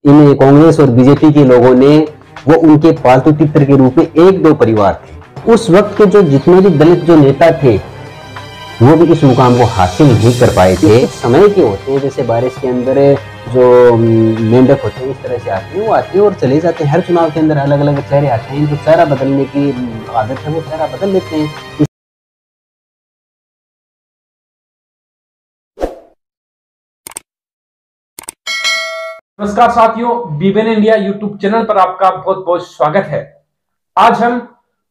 इन कांग्रेस और बीजेपी के लोगों ने वो उनके पालतू चित्र के रूप में एक दो परिवार थे। उस वक्त के जो जितने भी दलित जो नेता थे वो भी इस मुकाम को हासिल नहीं कर पाए थे। कुछ समय के होते हैं, जैसे बारिश के अंदर जो मेंढक होते हैं इस तरह से आते हैं, वो आते हैं और चले जाते हैं। हर चुनाव के अंदर अलग अलग चेहरे आते हैं, जो चेहरा बदलने की आदत है वो चेहरा बदल लेते हैं। नमस्कार साथियों, बीबीएन इंडिया यूट्यूब चैनल पर आपका बहुत बहुत स्वागत है। आज हम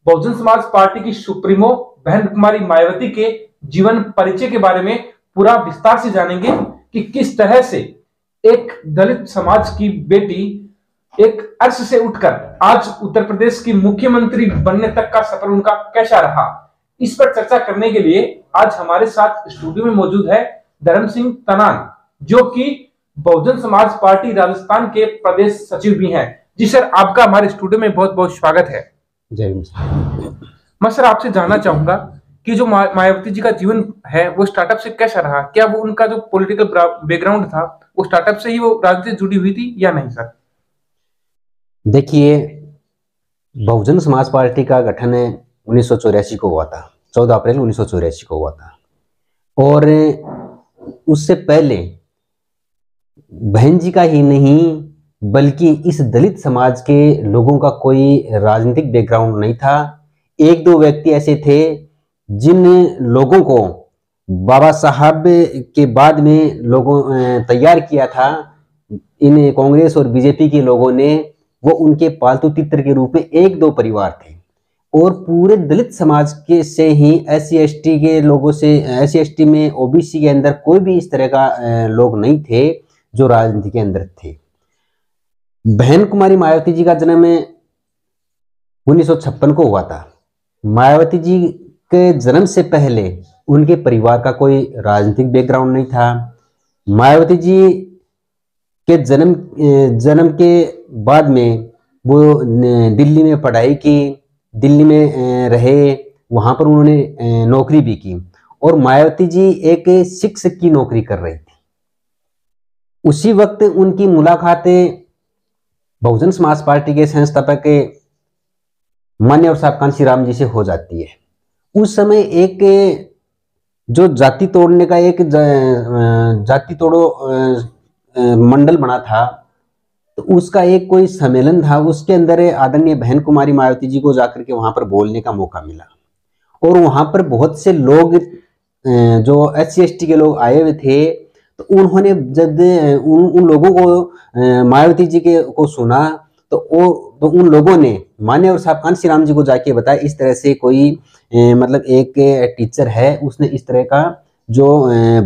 बहुजन समाज पार्टी की सुप्रीमो बहन कुमारी मायावती के जीवन परिचय के बारे में पूरा विस्तार से जानेंगे कि किस तरह से एक दलित समाज की बेटी एक अर्श से उठकर आज उत्तर प्रदेश की मुख्यमंत्री बनने तक का सफर उनका कैसा रहा। इस पर चर्चा करने के लिए आज हमारे साथ स्टूडियो में मौजूद है धर्म सिंह तनान, जो कि बहुजन समाज पार्टी राजस्थान के प्रदेश सचिव भी हैं। जी सर, आपका हमारे स्टूडियो में बहुत बहुत स्वागत है। जय मैं सर आपसे जानना चाहूंगा कि जो मायावती जी का जीवन है वो स्टार्टअप से कैसा रहा? क्या वो उनका जो पॉलिटिकल बैकग्राउंड था वो स्टार्टअप से ही वो राजनीति से जुड़ी हुई थी या नहीं सर? देखिए, बहुजन समाज पार्टी का गठन 1984 को हुआ था, 14 अप्रैल 1984 को हुआ था। और उससे पहले बहन जी का ही नहीं बल्कि इस दलित समाज के लोगों का कोई राजनीतिक बैकग्राउंड नहीं था। एक दो व्यक्ति ऐसे थे जिन लोगों को बाबा साहब के बाद में लोगों तैयार किया था। इन कांग्रेस और बीजेपी के लोगों ने वो उनके पालतू चित्र के रूप में एक दो परिवार थे, और पूरे दलित समाज के से ही SC/ST के लोगों से, SC/ST में OBC के अंदर कोई भी इस तरह का लोग नहीं थे जो राजनीति के अंदर थे। बहन कुमारी मायावती जी का जन्म 1956 को हुआ था। मायावती जी के जन्म से पहले उनके परिवार का कोई राजनीतिक बैकग्राउंड नहीं था। मायावती जी के जन्म के बाद में वो दिल्ली में पढ़ाई की, दिल्ली में रहे, वहाँ पर उन्होंने नौकरी भी की, और मायावती जी एक शिक्षक की नौकरी कर रही थी। उसी वक्त उनकी मुलाकात बहुजन समाज पार्टी के संस्थापक मान्यवर साहब कांशीराम जी से हो जाती है। उस समय एक जो जाति तोड़ने का एक जाति तोड़ो मंडल बना था, तो उसका एक कोई सम्मेलन था। उसके अंदर आदरणीय बहन कुमारी मायावती जी को जाकर के वहां पर बोलने का मौका मिला, और वहां पर बहुत से लोग जो SC/ST के लोग आए हुए थे, तो उन्होंने जब उन लोगों को मायावती जी के को सुना, तो उन लोगों ने मान्यवर साहब कांशीराम जी को जाके बताया इस तरह से कोई मतलब एक टीचर है, उसने इस तरह का जो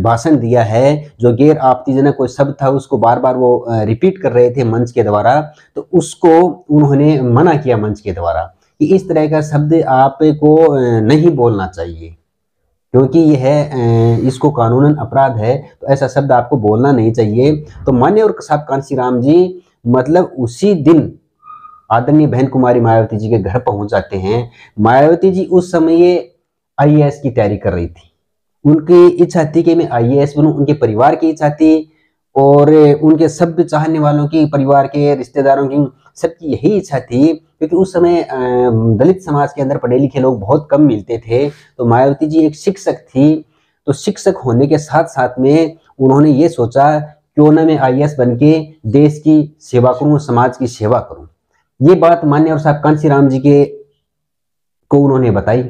भाषण दिया है, जो गैर आपत्तिजनक कोई शब्द था उसको बार बार वो रिपीट कर रहे थे मंच के द्वारा, तो उसको उन्होंने मना किया मंच के द्वारा कि इस तरह का शब्द आपको नहीं बोलना चाहिए, क्योंकि यह इसको कानूनन अपराध है, तो ऐसा शब्द आपको बोलना नहीं चाहिए। तो मान्यवर साहब कांशीराम जी मतलब उसी दिन आदरणीय बहन कुमारी मायावती जी के घर पहुंच जाते हैं। मायावती जी उस समय IAS की तैयारी कर रही थी। उनकी इच्छा थी कि मैं IAS बनूं, उनके परिवार की इच्छा थी, और उनके सब चाहने वालों की, परिवार के, रिश्तेदारों की, सबकी यही इच्छा थी, क्योंकि उस समय दलित समाज के अंदर पढ़े लिखे लोग बहुत कम मिलते थे। तो मायावती जी एक शिक्षक थी, तो शिक्षक होने के साथ साथ में उन्होंने ये सोचा क्यों ना मैं IAS बन के देश की सेवा करूं, समाज की सेवा करूं। ये बात मान्यवर साहब कांशीराम जी के को उन्होंने बताई।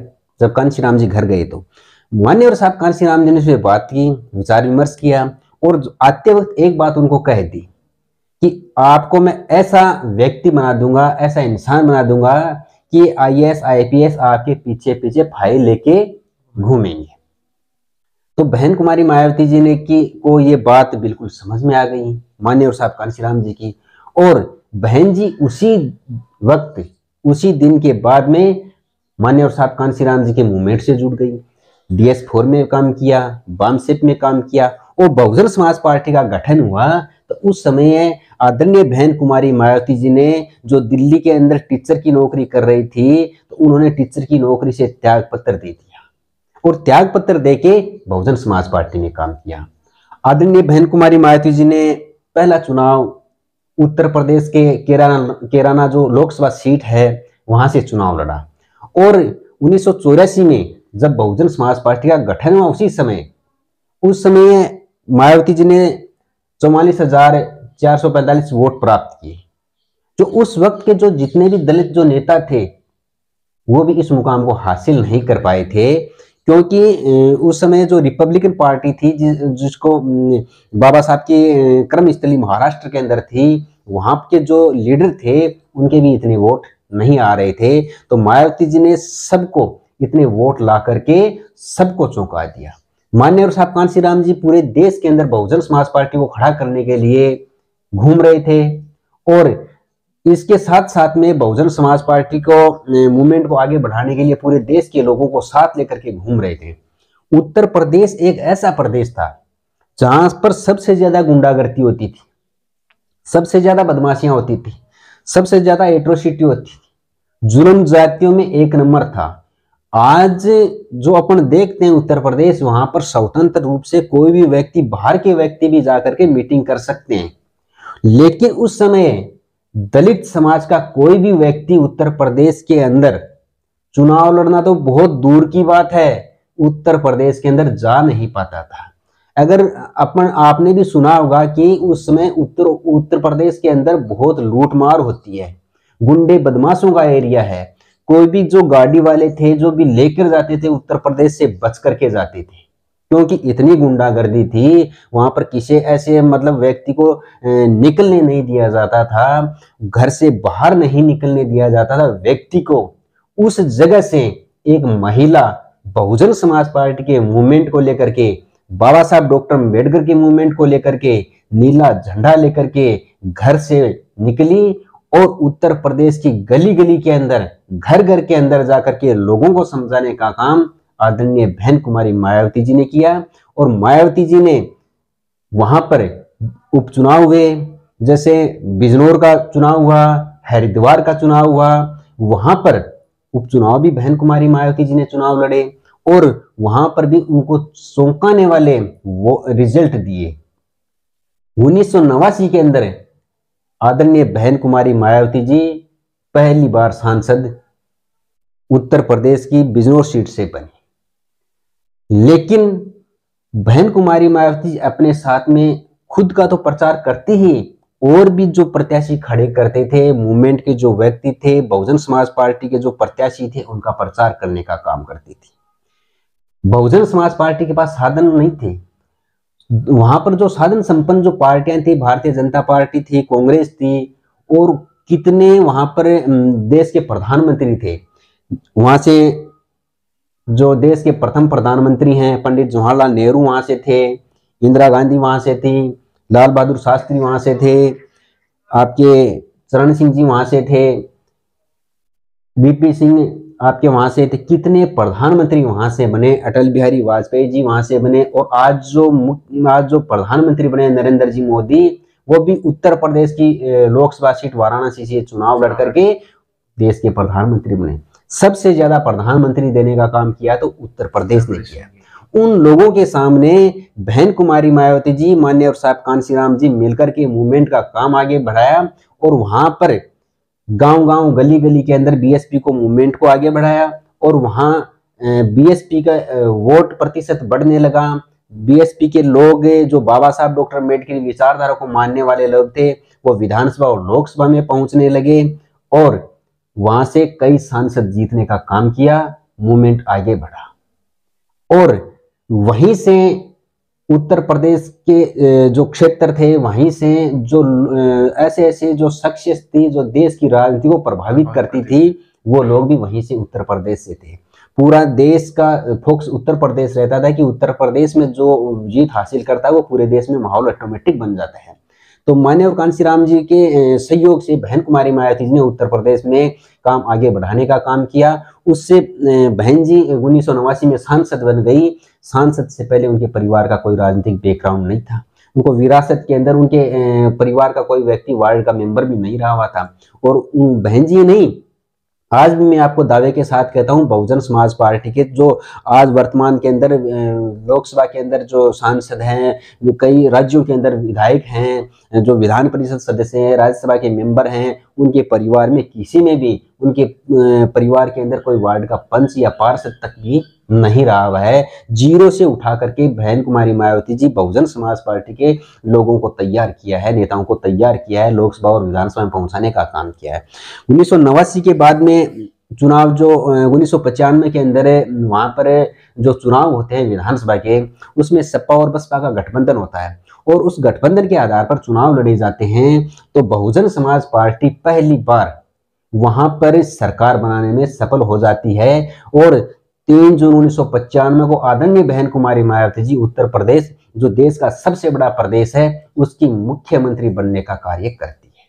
जब कांशीराम जी घर गए तो मान्यवर साहब कांशीराम जी ने उससे बात की, विचार विमर्श किया, और आते वक्त एक बात उनको कह दी कि आपको मैं ऐसा व्यक्ति बना दूंगा, ऐसा इंसान बना दूंगा कि IAS IPS आपके पीछे पीछे फाइल लेके घूमेंगे। तो बहन कुमारी मायावती जी ने को ये बात बिल्कुल समझ में आ गई मान्यवर साहब कांशीराम जी की, और बहन जी उसी वक्त, उसी दिन के बाद में मान्यवर साहब कांशीराम जी के मूवमेंट से जुड़ गई। DS4 में काम किया, बामसेप में काम किया, और बहुजन समाज पार्टी का गठन हुआ। तो उस समय आदरणीय बहन कुमारी मायावती जी ने जो दिल्ली के अंदर टीचर की नौकरी कर रही थी, तो उन्होंने टीचर की नौकरी से त्याग पत्र दे दिया, और त्याग पत्र देके बहुजन समाज पार्टी में काम किया। आदरणीय बहन कुमारी मायावती जी ने पहला चुनाव उत्तर प्रदेश के केराना जो लोकसभा सीट है वहां से चुनाव लड़ा। और 1984 में जब बहुजन समाज पार्टी का गठन हुआ उस समय मायावती जी ने 44,445 वोट प्राप्त किए। जो उस वक्त के जो जितने भी दलित जो नेता थे वो भी इस मुकाम को हासिल नहीं कर पाए थे, क्योंकि उस समय जो रिपब्लिकन पार्टी थी जिसको बाबा साहब की कर्मस्थली महाराष्ट्र के अंदर थी, वहां के जो लीडर थे उनके भी इतने वोट नहीं आ रहे थे। तो मायावती जी ने सबको इतने वोट ला करके सबको चौंका दिया। माननीय और साहब कांशीराम जी पूरे देश के अंदर बहुजन समाज पार्टी को खड़ा करने के लिए घूम रहे थे, और इसके साथ साथ में बहुजन समाज पार्टी को मूवमेंट को आगे बढ़ाने के लिए पूरे देश के लोगों को साथ लेकर के घूम रहे थे। उत्तर प्रदेश एक ऐसा प्रदेश था जहां पर सबसे ज्यादा गुंडागर्दी होती थी, सबसे ज्यादा बदमाशियां होती थी, सबसे ज्यादा एट्रोसिटी होती थी, जुर्म जातियों में एक नंबर था। आज जो अपन देखते हैं उत्तर प्रदेश, वहां पर स्वतंत्र रूप से कोई भी व्यक्ति, बाहर के व्यक्ति भी जाकर के मीटिंग कर सकते हैं, लेकिन उस समय दलित समाज का कोई भी व्यक्ति उत्तर प्रदेश के अंदर चुनाव लड़ना तो बहुत दूर की बात है, उत्तर प्रदेश के अंदर जा नहीं पाता था। अगर आपने भी सुना होगा कि उस समय उत्तर प्रदेश के अंदर बहुत लूटमार होती है, गुंडे बदमाशों का एरिया है। कोई भी जो गाड़ी वाले थे जो भी लेकर जाते थे उत्तर प्रदेश से बच करके जाते थे, क्योंकि इतनी गुंडागर्दी थी वहां पर। किसी ऐसे मतलब व्यक्ति को निकलने नहीं दिया जाता था, घर से बाहर नहीं निकलने दिया जाता था व्यक्ति को। उस जगह से एक महिला बहुजन समाज पार्टी के मूवमेंट को लेकर के, बाबा साहब डॉक्टर अम्बेडकर के मूवमेंट को लेकर के नीला झंडा लेकर के घर से निकली, और उत्तर प्रदेश की गली गली के अंदर, घर घर के अंदर जाकर के लोगों को समझाने का काम आदरणीय बहन कुमारी मायावती जी ने किया। और मायावती जी ने वहां पर उपचुनाव हुए, जैसे बिजनौर का चुनाव हुआ, हरिद्वार का चुनाव हुआ, वहां पर उपचुनाव भी बहन कुमारी मायावती जी ने चुनाव लड़े, और वहां पर भी उनको चौंकाने वाले वो रिजल्ट दिए। 1989 के अंदर आदरणीय बहन कुमारी मायावती जी पहली बार सांसद उत्तर प्रदेश की बिजनौर सीट से बनी। लेकिन बहन कुमारी मायावती अपने साथ में खुद का तो प्रचार करती ही, और भी जो प्रत्याशी खड़े करते थे, मूवमेंट के जो व्यक्ति थे, बहुजन समाज पार्टी के जो प्रत्याशी थे, उनका प्रचार करने का काम करती थी। बहुजन समाज पार्टी के पास साधन नहीं थे, वहां पर जो साधन संपन्न जो पार्टियां थी, भारतीय जनता पार्टी थी, कांग्रेस थी, और कितने वहां पर देश के प्रधानमंत्री थे। वहां से जो देश के प्रथम प्रधानमंत्री हैं पंडित जवाहरलाल नेहरू वहां से थे, इंदिरा गांधी वहां से थी, लाल बहादुर शास्त्री वहां से थे, आपके चरण सिंह जी वहां से थे, बीपी सिंह आपके वहां से थे, कितने प्रधानमंत्री वहां से बने, अटल बिहारी वाजपेयी जी वहां से बने, और आज जो प्रधानमंत्री बने नरेंद्र जी मोदी, वो भी उत्तर प्रदेश की लोकसभा सीट वाराणसी से चुनाव लड़ करके देश के प्रधानमंत्री बने। सबसे ज्यादा प्रधानमंत्री देने का काम किया तो उत्तर प्रदेश ने किया। उन लोगों के सामने बहन कुमारी मायावती जी, माननीय और साहब कांशीराम जी मिलकर के मूवमेंट का काम आगे बढ़ाया, और वहां पर गांव गांव गली गली के अंदर बीएसपी को मूवमेंट को आगे बढ़ाया, और वहां बीएसपी का वोट प्रतिशत बढ़ने लगा। बीएसपी के लोग जो बाबा साहब डॉक्टर अम्बेडकर की विचारधारा को मानने वाले लोग थे, वो विधानसभा और लोकसभा में पहुंचने लगे, और वहां से कई सांसद जीतने का काम किया। मूवमेंट आगे बढ़ा, और वहीं से उत्तर प्रदेश के जो क्षेत्र थे, वहीं से जो ऐसे ऐसे जो शख्सियत थी जो देश की राजनीति को प्रभावित करती थी, वो लोग भी वहीं से उत्तर प्रदेश से थे। पूरा देश का फोकस उत्तर प्रदेश रहता था कि उत्तर प्रदेश में जो जीत हासिल करता है वो पूरे देश में माहौल ऑटोमेटिक बन जाता है। तो माननीय और कांशीराम जी के सहयोग से बहन कुमारी मायावती जी ने उत्तर प्रदेश में काम आगे बढ़ाने का काम किया। उससे बहन जी 1989 में सांसद बन गई। सांसद से पहले उनके परिवार का कोई राजनीतिक बैकग्राउंड नहीं था, उनको विरासत के अंदर उनके परिवार का कोई व्यक्ति वार्ड का मेंबर भी नहीं रहा हुआ था। और बहन जी नहीं, आज भी मैं आपको दावे के साथ कहता हूं, बहुजन समाज पार्टी के जो आज वर्तमान के अंदर लोकसभा के अंदर जो सांसद हैं, जो कई राज्यों के अंदर विधायक हैं, जो विधान परिषद सदस्य हैं, राज्यसभा के मेंबर हैं, उनके परिवार में किसी में भी, उनके परिवार के अंदर कोई वार्ड का पंच या पार्षद तक भी नहीं रहा हुआ है। जीरो से उठा करके बहन कुमारी मायावती जी बहुजन समाज पार्टी के लोगों को तैयार किया है, नेताओं को तैयार किया है, लोकसभा और विधानसभा में पहुंचाने का काम किया है। 1989 के बाद में चुनाव जो 1995 के अंदर वहां पर जो चुनाव होते हैं विधानसभा के, उसमें सपा और बसपा का गठबंधन होता है और उस गठबंधन के आधार पर चुनाव लड़े जाते हैं। तो बहुजन समाज पार्टी पहली बार वहां पर सरकार बनाने में सफल हो जाती है और 3 जून 1995 को आदरणीय बहन कुमारी मायावती जी उत्तर प्रदेश, जो देश का सबसे बड़ा प्रदेश है, उसकी मुख्यमंत्री बनने का कार्य करती है।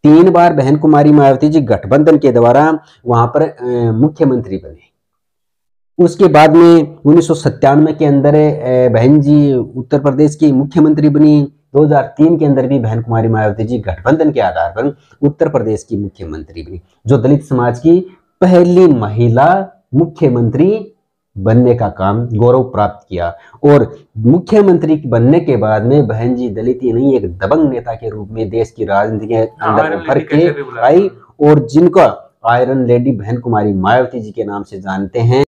3 बार बहन कुमारी मायावती जी गठबंधन के द्वारा वहां पर मुख्यमंत्री बने। उसके बाद में 1997 के अंदर बहन जी उत्तर प्रदेश की मुख्यमंत्री बनी। 2003 के अंदर भी बहन कुमारी मायावती जी गठबंधन के आधार पर उत्तर प्रदेश की मुख्यमंत्री बनी, जो दलित समाज की पहली महिला मुख्यमंत्री बनने का काम गौरव प्राप्त किया। और मुख्यमंत्री बनने के बाद में बहन जी दलित ही नहीं, एक दबंग नेता के रूप में देश की राजनीति के अंदर उभर के आई और जिनका आयरन लेडी बहन कुमारी मायावती जी के नाम से जानते हैं।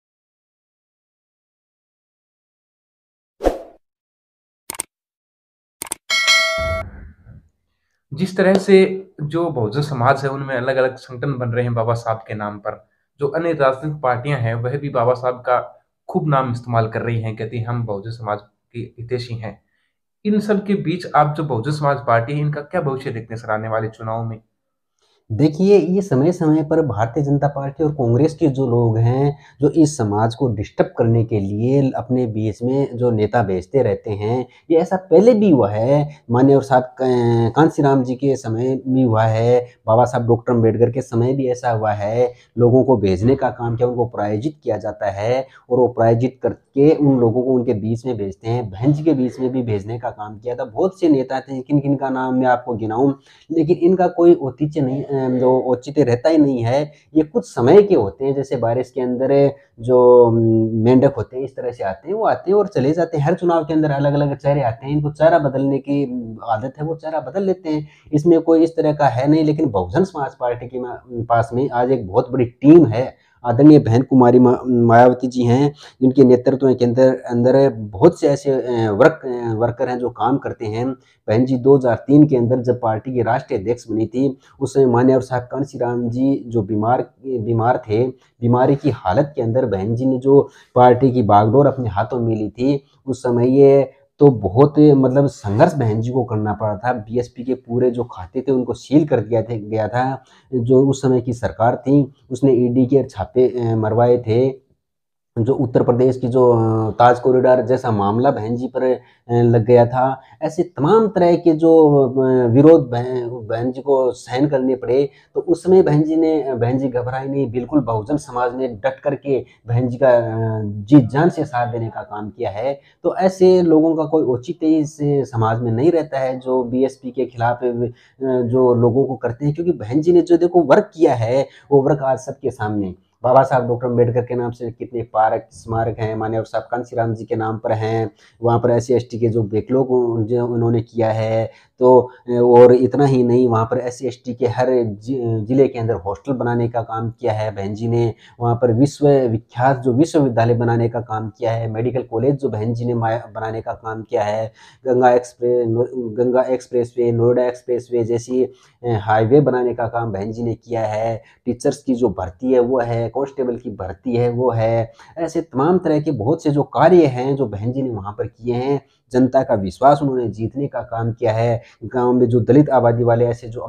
जिस तरह से जो बहुजन समाज है उनमें अलग अलग संगठन बन रहे हैं बाबा साहब के नाम पर, जो अन्य राजनीतिक पार्टियां हैं वह भी बाबा साहब का खूब नाम इस्तेमाल कर रही हैं, कहती हैं हम बहुजन समाज के हितैषी हैं। इन सब के बीच आप जो बहुजन समाज पार्टी है, इनका क्या भविष्य देखते हैं सर आने वाले चुनाव में? देखिए, ये समय समय पर भारतीय जनता पार्टी और कांग्रेस के जो लोग हैं, जो इस समाज को डिस्टर्ब करने के लिए अपने बीच में जो नेता भेजते रहते हैं, ये ऐसा पहले भी हुआ है। माननीय और साहब कांशीराम जी के समय भी हुआ है, बाबा साहब डॉक्टर अम्बेडकर के समय भी ऐसा हुआ है। लोगों को भेजने का काम किया, उनको प्रायोजित किया जाता है और वो प्रायोजित करके उन लोगों को उनके बीच में भेजते हैं। बहन जी के बीच में भी भेजने का काम किया था। बहुत से नेता थे, किन-किन का नाम मैं आपको गिनाऊँ, लेकिन इनका कोई औचित्य नहीं, जो औचित्य रहता ही नहीं है। ये कुछ समय के होते हैं, जैसे बारिश के अंदर जो मेंढक होते हैं, इस तरह से आते हैं, वो आते हैं और चले जाते हैं। हर चुनाव के अंदर अलग अलग चेहरे आते हैं, इनको चेहरा बदलने की आदत है, वो चेहरा बदल लेते हैं, इसमें कोई इस तरह का है नहीं। लेकिन बहुजन समाज पार्टी के पास में आज एक बहुत बड़ी टीम है। आदरणीय बहन कुमारी मायावती जी हैं, जिनके नेतृत्व के अंदर अंदर बहुत से ऐसे वर्कर हैं जो काम करते हैं। बहन जी 2003 के अंदर जब पार्टी की राष्ट्रीय अध्यक्ष बनी थी, उस समय माननीय और साहब कांशीराम जी जो बीमार थे, बीमारी की हालत के अंदर बहन जी ने जो पार्टी की बागडोर अपने हाथों में ली थी, उस समय ये तो बहुत मतलब संघर्ष बहन जी को करना पड़ा था। बीएसपी के पूरे जो खाते थे उनको सील कर गया था। जो उस समय की सरकार थी, उसने ईडी के छापे मरवाए थे। जो उत्तर प्रदेश की जो ताज कॉरिडोर जैसा मामला बहन जी पर लग गया था। ऐसे तमाम तरह के जो विरोध बहन जी को सहन करने पड़े। तो उस समय बहन जी घबराई नहीं, बिल्कुल बहुजन समाज ने डट करके बहन जी का जी जान से साथ देने का काम किया है। तो ऐसे लोगों का कोई औचित्य इस समाज में नहीं रहता है जो बीएसपी के खिलाफ जो लोगों को करते हैं, क्योंकि बहन जी ने जो देखो वर्क किया है, वो वर्क आज सबके सामने। बाबा साहब डॉक्टर अम्बेडकर के नाम से कितने पार्क स्मारक हैं, माननीय साहब कांशीराम जी के नाम पर हैं। वहाँ पर SC ST के जो बैकलॉग जो उन्होंने किया है, तो और इतना ही नहीं, वहाँ पर SC ST के हर जिले के अंदर हॉस्टल बनाने का काम किया है बहन जी ने। वहाँ पर विश्व विख्यात जो विश्वविद्यालय बनाने का काम किया है, मेडिकल कॉलेज जो बहन जी ने बनाने का काम किया है। गंगा एक्सप्रेसवे, नोएडा एक्सप्रेसवे जैसी हाईवे बनाने का काम बहन जी ने किया है। टीचर्स की जो भर्ती है वो है, कांस्टेबल की भर्ती है वो है। ऐसे तमाम तरह के बहुत से जो कार्य हैं जो बहन जी ने वहाँ पर किए हैं। जनता का विश्वास उन्होंने जीतने का काम किया है। गांव में जो दलित आबादी वाले ऐसे जो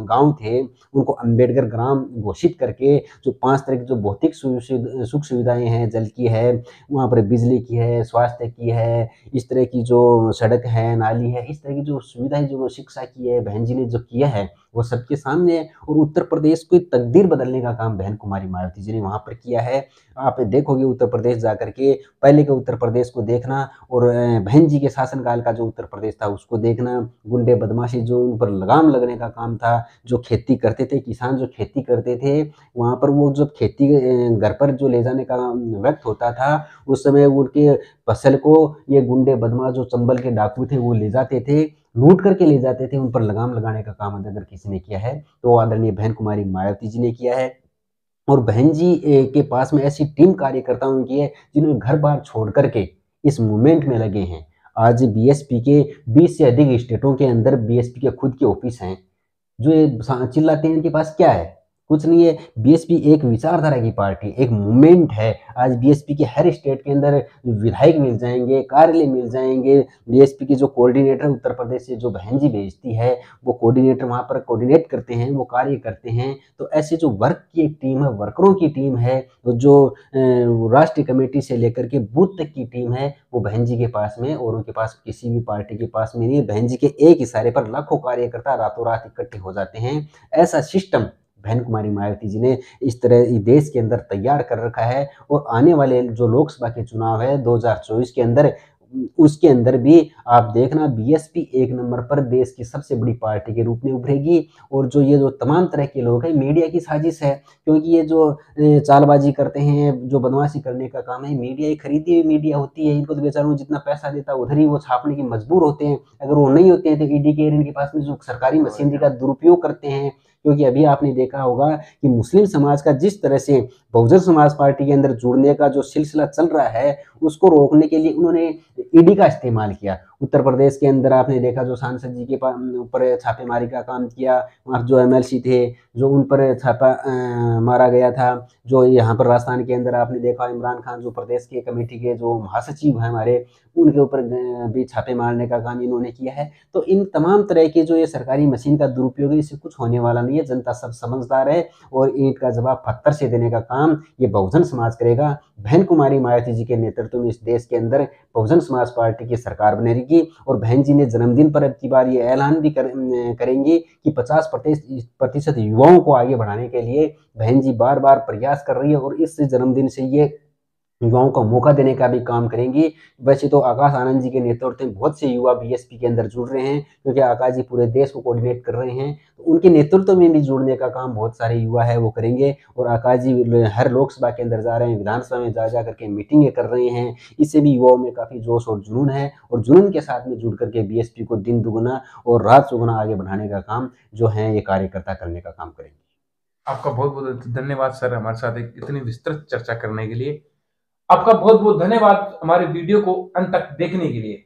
गांव थे, उनको अम्बेडकर ग्राम घोषित करके जो 5 तरह की जो भौतिक सुख सुविधाएं हैं, जल की है, वहाँ पर बिजली की है, स्वास्थ्य की है, इस तरह की जो सड़क है, नाली है, इस तरह की जो सुविधाएं, जो शिक्षा की है, बहन जी ने जो किया है वो सबके सामने है। और उत्तर प्रदेश की तकदीर बदलने का काम बहन कुमारी मायावती जी ने वहाँ पर किया है। आप देखोगे उत्तर प्रदेश जाकर के, पहले के उत्तर प्रदेश को देखना और बहन जी के शासनकाल का जो उत्तर प्रदेश था उसको देखना, गुंडे बदमाशी जो उन पर लगाम लगने का काम था, जो खेती करते थे किसान, जो खेती करते थे वहाँ पर वो जब खेती घर पर जो ले जाने का वक्त होता था उस समय उनके फसल को ये गुंडे बदमाश जो चंबल के डाकू थे वो ले जाते थे, लूट करके ले जाते थे। उन पर लगाम लगाने का काम अगर किसी ने किया है तो आदरणीय बहन कुमारी मायावती जी ने किया है। और बहन जी के पास में ऐसी टीम कार्यकर्ताओं की है जिन्होंने घर बार छोड़ करके इस मूवमेंट में लगे हैं। आज बीएसपी के 20 से अधिक स्टेटों के अंदर बीएसपी के खुद के ऑफिस हैं। जो ये चिल्लाते हैं इनके पास क्या है? कुछ नहीं है। बीएसपी एक विचारधारा की पार्टी, एक मूवमेंट है। आज बीएसपी के हर स्टेट के अंदर विधायक मिल जाएंगे, कार्यालय मिल जाएंगे। बीएसपी के जो कोऑर्डिनेटर उत्तर प्रदेश से जो बहन जी भेजती है वो कोऑर्डिनेटर वहाँ पर कोऑर्डिनेट करते हैं, वो कार्य करते हैं। तो ऐसे जो वर्क की एक टीम है, वर्करों की टीम है, तो जो राष्ट्रीय कमेटी से लेकर के बूथ तक की टीम है वो बहन जी के पास में, और उनके पास किसी भी पार्टी के पास में नहीं है। बहन जी के एक इशारे पर लाखों कार्यकर्ता रातों रात इकट्ठे हो जाते हैं। ऐसा सिस्टम बहन कुमारी मायावती जी ने इस तरह देश के अंदर तैयार कर रखा है। और आने वाले जो लोकसभा के चुनाव है 2024 के अंदर, उसके अंदर भी आप देखना बीएसपी एक नंबर पर देश की सबसे बड़ी पार्टी के रूप में उभरेगी। और जो ये जो तमाम तरह के लोग हैं, मीडिया की साजिश है, क्योंकि ये जो चालबाजी करते हैं, जो बदमाशी करने का काम है, मीडिया एक खरीदी हुई मीडिया होती है। इनको तो बेचारों जितना पैसा देता है उधर ही वो छापने की मजबूर होते हैं। अगर वो नहीं होते हैं तो ईडी के इनके पास में जो सरकारी मशीनरी का दुरुपयोग करते हैं। क्योंकि अभी आपने देखा होगा कि मुस्लिम समाज का जिस तरह से बहुजन समाज पार्टी के अंदर जुड़ने का जो सिलसिला चल रहा है उसको रोकने के लिए उन्होंने ईडी का इस्तेमाल किया। उत्तर प्रदेश के अंदर आपने देखा जो सांसद जी के ऊपर छापेमारी का काम किया, वहाँ जो एमएलसी थे जो उन पर छापा मारा गया था। जो यहाँ पर राजस्थान के अंदर आपने देखा इमरान खान जो प्रदेश के कमेटी के जो महासचिव हैं हमारे, उनके ऊपर भी छापे मारने का काम इन्होंने किया है। तो इन तमाम तरह के जो ये सरकारी मशीन का दुरुपयोग है इससे कुछ होने वाला नहीं है। जनता सब समझदार है और ईंट का जवाब पत्थर से देने का काम ये बहुजन समाज करेगा। बहन कुमारी मायावती जी के नेतृत्व में इस देश के अंदर बहुजन समाज पार्टी की सरकार बनेगी। और बहन जी ने जन्मदिन पर अब की बार ये ऐलान भी करेंगे कि 50% युवाओं को आगे बढ़ाने के लिए बहन जी बार बार प्रयास कर रही है और इस जन्मदिन से ये युवाओं को मौका देने का भी काम करेंगी। वैसे तो आकाश आनंद जी के नेतृत्व में बहुत से युवा बीएसपी के अंदर जुड़ रहे हैं, क्योंकि आकाश जी पूरे देश को कोऑर्डिनेट कर रहे हैं। तो उनके नेतृत्व में भी जुड़ने का काम बहुत सारे युवा है वो करेंगे। और आकाश जी हर लोकसभा के अंदर जा रहे हैं, विधानसभा में जा करके मीटिंगें कर रहे हैं। इससे भी युवाओं में काफ़ी जोश और जुनून है, और जुनून के साथ में जुड़ करके बीएसपी को दिन दुगुना और रात चौगुना आगे बढ़ाने का काम जो है ये कार्यकर्ता करने का काम करेंगे। आपका बहुत बहुत धन्यवाद सर, हमारे साथ एक इतनी विस्तृत चर्चा करने के लिए। आपका बहुत बहुत धन्यवाद हमारे वीडियो को अंत तक देखने के लिए।